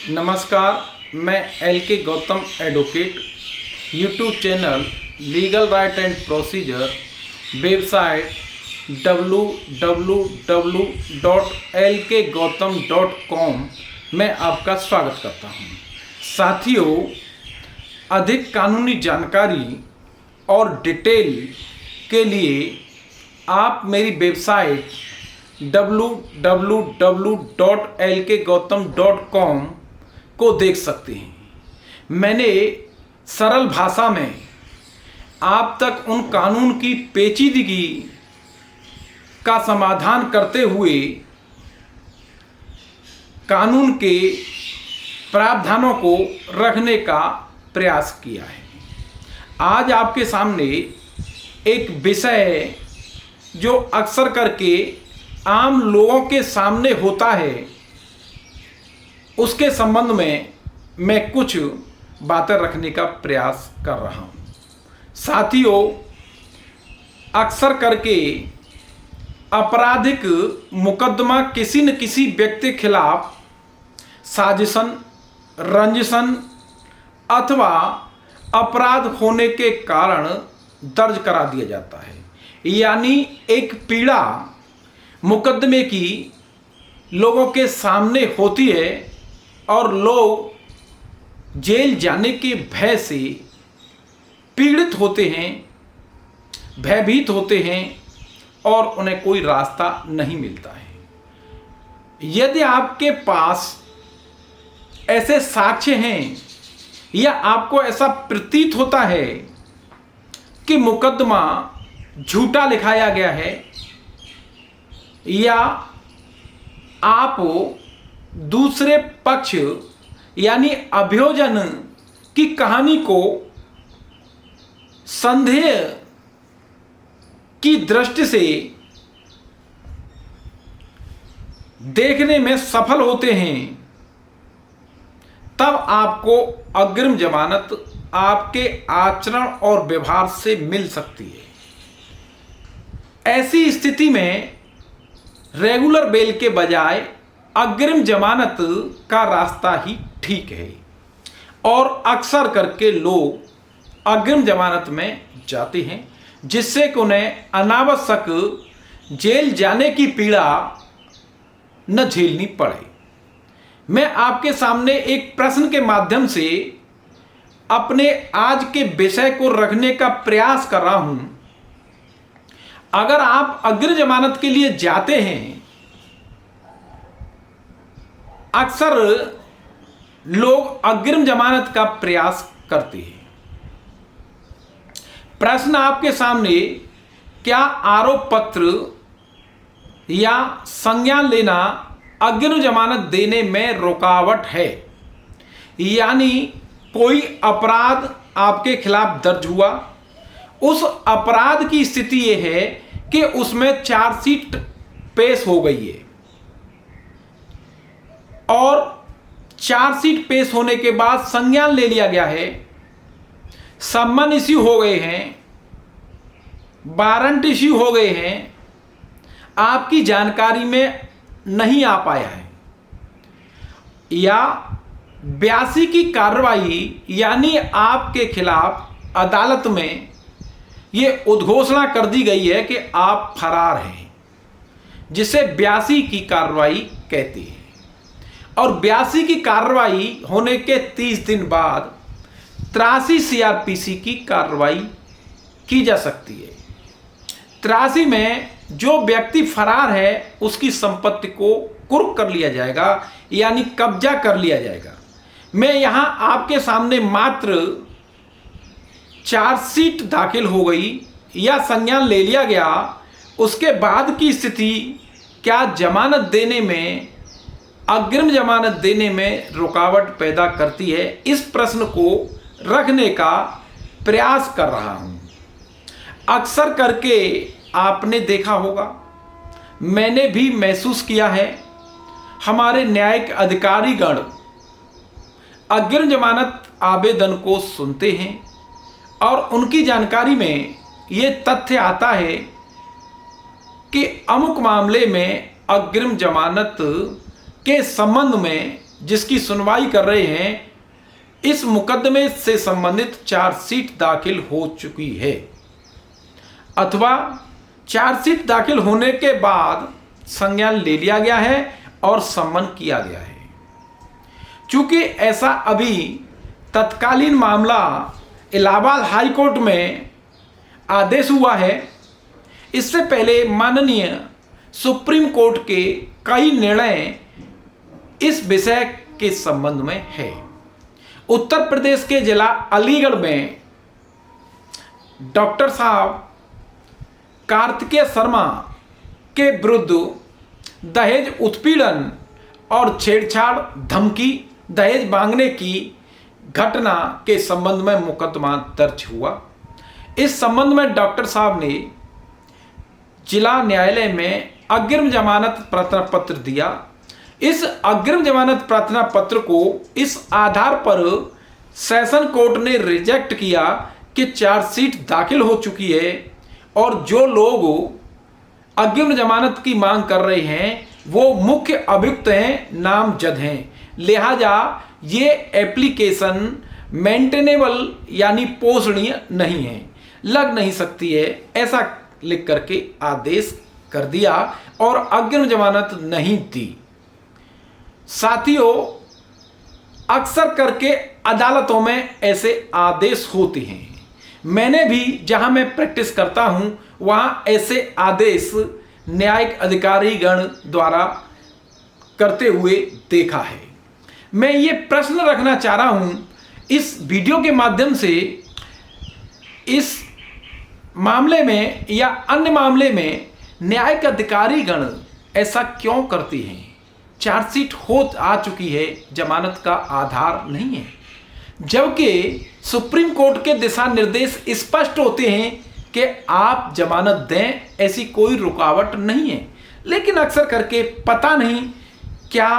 नमस्कार, मैं LK. Gautam advocate, YouTube channel legal right and procedure, website www.lkgautam.com में आपका स्वागत करता हूं। साथियों, अधिक कानूनी जानकारी और डिटेल के लिए आप मेरी वेबसाइट www.lkgautam.com को देख सकते हैं। मैंने सरल भाषा में आप तक उन कानून की पेचीदगी का समाधान करते हुए कानून के प्रावधानों को रखने का प्रयास किया है। आज आपके सामने एक विषय है जो अक्सर करके आम लोगों के सामने होता है, उसके संबंध में मैं कुछ बातें रखने का प्रयास कर रहा हूं। साथियों, अक्सर करके आपराधिक मुकदमा किसी न किसी व्यक्ति के खिलाफ साजिशन, रंजिशन अथवा अपराध होने के कारण दर्ज करा दिया जाता है। यानी एक पीड़ा मुकदमे की लोगों के सामने होती है और लोग जेल जाने के भय से पीड़ित होते हैं, भयभीत होते हैं और उन्हें कोई रास्ता नहीं मिलता है। यदि आपके पास ऐसे साक्ष्य हैं या आपको ऐसा प्रतीत होता है कि मुकदमा झूठा लिखाया गया है या आप दूसरे पक्ष यानी अभियोजन की कहानी को संदेह की दृष्टि से देखने में सफल होते हैं, तब आपको अग्रिम जमानत आपके आचरण और व्यवहार से मिल सकती है। ऐसी स्थिति में रेगुलर बेल के बजाय अग्रिम जमानत का रास्ता ही ठीक है और अक्सर करके लोग अग्रिम जमानत में जाते हैं, जिससे कि उन्हें अनावश्यक जेल जाने की पीड़ा न झेलनी पड़े। मैं आपके सामने एक प्रश्न के माध्यम से अपने आज के विषय को रखने का प्रयास कर रहा हूं। अगर आप अग्रिम जमानत के लिए जाते हैं, अक्सर लोग अग्रिम जमानत का प्रयास करते हैं। प्रश्न आपके सामने, क्या आरोप पत्र या संज्ञान लेना अग्रिम जमानत देने में रुकावट है? यानी कोई अपराध आपके खिलाफ दर्ज हुआ, उस अपराध की स्थिति यह है कि उसमें चार्जशीट पेश हो गई है और चार्जशीट पेश होने के बाद संज्ञान ले लिया गया है, सम्मन इश्यू हो गए हैं, वारंट इश्यू हो गए हैं, आपकी जानकारी में नहीं आ पाया है या 82 की कार्रवाई यानी आपके खिलाफ अदालत में ये उद्घोषणा कर दी गई है कि आप फरार हैं, जिसे 82 की कार्रवाई कहती है। और 82 की कार्रवाई होने के 30 दिन बाद 83 CRPC की कार्रवाई की जा सकती है। 83 में जो व्यक्ति फरार है उसकी संपत्ति को कुर्क कर लिया जाएगा, यानी कब्जा कर लिया जाएगा। मैं यहां आपके सामने मात्र चार्जशीट दाखिल हो गई या संज्ञान ले लिया गया, उसके बाद की स्थिति क्या जमानत देने में, अग्रिम जमानत देने में रुकावट पैदा करती है, इस प्रश्न को रखने का प्रयास कर रहा हूं। अक्सर करके आपने देखा होगा, मैंने भी महसूस किया है, हमारे न्यायिक अधिकारीगण अग्रिम जमानत आवेदन को सुनते हैं और उनकी जानकारी में ये तथ्य आता है कि अमुक मामले में अग्रिम जमानत के संबंध में जिसकी सुनवाई कर रहे हैं, इस मुकदमे से संबंधित चार्जशीट दाखिल हो चुकी है अथवा चार्जशीट दाखिल होने के बाद संज्ञान ले लिया गया है और सम्मन किया गया है। चूंकि ऐसा अभी तत्कालीन मामला इलाहाबाद हाई कोर्ट में आदेश हुआ है, इससे पहले माननीय सुप्रीम कोर्ट के कई निर्णय इस विषय के संबंध में है। उत्तर प्रदेश के जिला अलीगढ़ में डॉक्टर साहब कार्तिकेय शर्मा के विरुद्ध दहेज उत्पीड़न और छेड़छाड़, धमकी, दहेज मांगने की घटना के संबंध में मुकदमा दर्ज हुआ। इस संबंध में डॉक्टर साहब ने जिला न्यायालय में अग्रिम जमानत प्रार्थना पत्र दिया। इस अग्रिम जमानत प्रार्थना पत्र को इस आधार पर सेशन कोर्ट ने रिजेक्ट किया कि चार्जशीट दाखिल हो चुकी है और जो लोग अग्रिम जमानत की मांग कर रहे हैं वो मुख्य अभियुक्त हैं, नामजद हैं, लिहाजा ये एप्लीकेशन मेंटेनेबल यानी पोषणीय नहीं है, लग नहीं सकती है, ऐसा लिख करके आदेश कर दिया और अग्रिम जमानत नहीं दी। साथियों, अक्सर करके अदालतों में ऐसे आदेश होते हैं। मैंने भी जहां मैं प्रैक्टिस करता हूं वहां ऐसे आदेश न्यायिक अधिकारीगण द्वारा करते हुए देखा है। मैं ये प्रश्न रखना चाह रहा हूं इस वीडियो के माध्यम से, इस मामले में या अन्य मामले में न्यायिक अधिकारीगण ऐसा क्यों करती हैं? चार्जशीट हो आ चुकी है, जमानत का आधार नहीं है, जबकि सुप्रीम कोर्ट के दिशा निर्देश स्पष्ट होते हैं कि आप जमानत दें, ऐसी कोई रुकावट नहीं है। लेकिन अक्सर करके पता नहीं क्या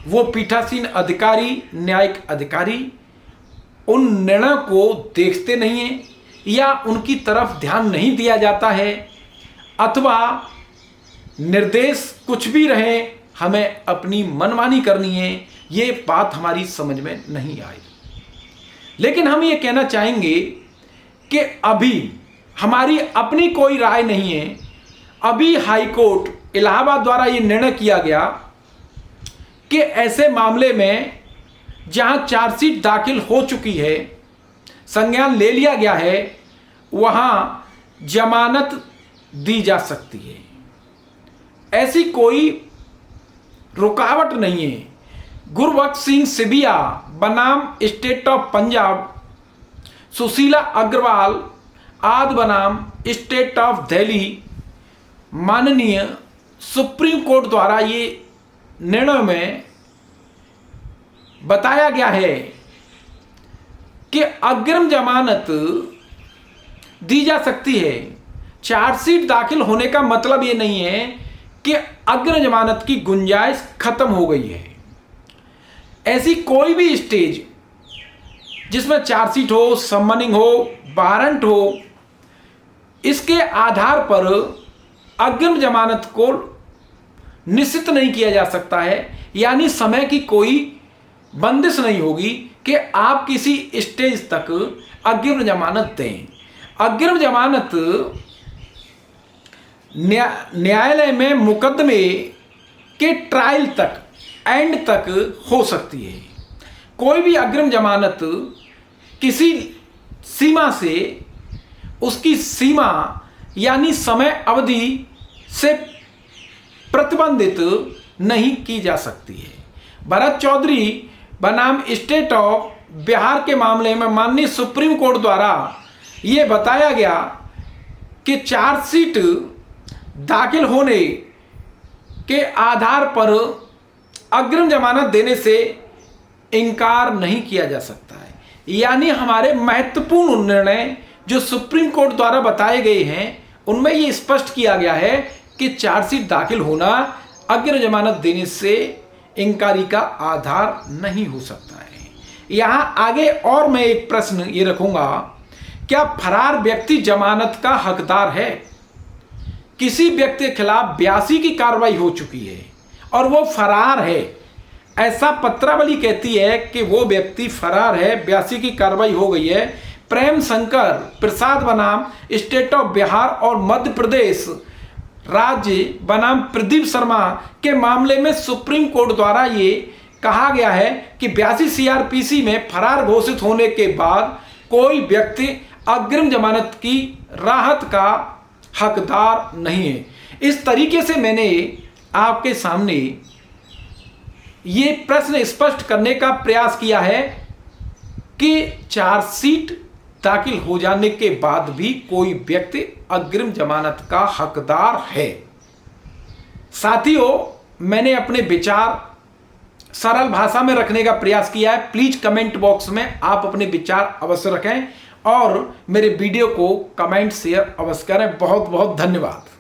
वो पीठासीन अधिकारी, न्यायिक अधिकारी उन निर्णयों को देखते नहीं हैं या उनकी तरफ ध्यान नहीं दिया जाता है, अथवा निर्देश कुछ भी रहे, हमें अपनी मनमानी करनी है, ये बात हमारी समझ में नहीं आई। लेकिन हम ये कहना चाहेंगे कि अभी हमारी अपनी कोई राय नहीं है। अभी हाई कोर्ट इलाहाबाद द्वारा ये निर्णय किया गया कि ऐसे मामले में जहां चार्जशीट दाखिल हो चुकी है, संज्ञान ले लिया गया है, वहां जमानत दी जा सकती है, ऐसी कोई रुकावट नहीं है। गुरबख्श सिंह सिबिया बनाम स्टेट ऑफ पंजाब, सुशीला अग्रवाल आदि बनाम स्टेट ऑफ दिल्ली, माननीय सुप्रीम कोर्ट द्वारा ये निर्णय में बताया गया है कि अग्रिम जमानत दी जा सकती है। चार्जशीट दाखिल होने का मतलब ये नहीं है कि अग्रिम जमानत की गुंजाइश खत्म हो गई है। ऐसी कोई भी स्टेज जिसमें चार्जशीट हो, समनिंग हो, वारंट हो, इसके आधार पर अग्रिम जमानत को निश्चित नहीं किया जा सकता है, यानी समय की कोई बंदिश नहीं होगी कि आप किसी स्टेज तक अग्रिम जमानत दें। अग्रिम जमानत न्यायालय में मुकदमे के ट्रायल तक, एंड तक हो सकती है। कोई भी अग्रिम जमानत किसी सीमा से, उसकी सीमा यानी समय अवधि से प्रतिबंधित नहीं की जा सकती है। भरत चौधरी बनाम स्टेट ऑफ बिहार के मामले में माननीय सुप्रीम कोर्ट द्वारा ये बताया गया कि चार्जशीट दाखिल होने के आधार पर अग्रिम जमानत देने से इनकार नहीं किया जा सकता है। यानी हमारे महत्वपूर्ण निर्णय जो सुप्रीम कोर्ट द्वारा बताए गए हैं, उनमें ये स्पष्ट किया गया है कि चार्जशीट दाखिल होना अग्रिम जमानत देने से इंकारी का आधार नहीं हो सकता है। यहां आगे और मैं एक प्रश्न ये रखूंगा, क्या फरार व्यक्ति जमानत का हकदार है? किसी व्यक्ति के खिलाफ 82 की कार्रवाई हो चुकी है और वो फरार है, ऐसा पत्रावली कहती है कि वो व्यक्ति फरार है, 82 की कार्रवाई हो गई है। प्रेम शंकर प्रसाद बनाम स्टेट ऑफ बिहार और मध्य प्रदेश राज्य बनाम प्रदीप शर्मा के मामले में सुप्रीम कोर्ट द्वारा ये कहा गया है कि 82 सीआरपीसी में फरार घोषित होने के बाद कोई व्यक्ति अग्रिम जमानत की राहत का हकदार नहीं है। इस तरीके से मैंने आपके सामने ये प्रश्न स्पष्ट करने का प्रयास किया है कि चार्जशीट दाखिल हो जाने के बाद भी कोई व्यक्ति अग्रिम जमानत का हकदार है। साथियों, मैंने अपने विचार सरल भाषा में रखने का प्रयास किया है। प्लीज कमेंट बॉक्स में आप अपने विचार अवश्य रखें और मेरे वीडियो को कमेंट शेयर अवश्य करें। बहुत बहुत धन्यवाद।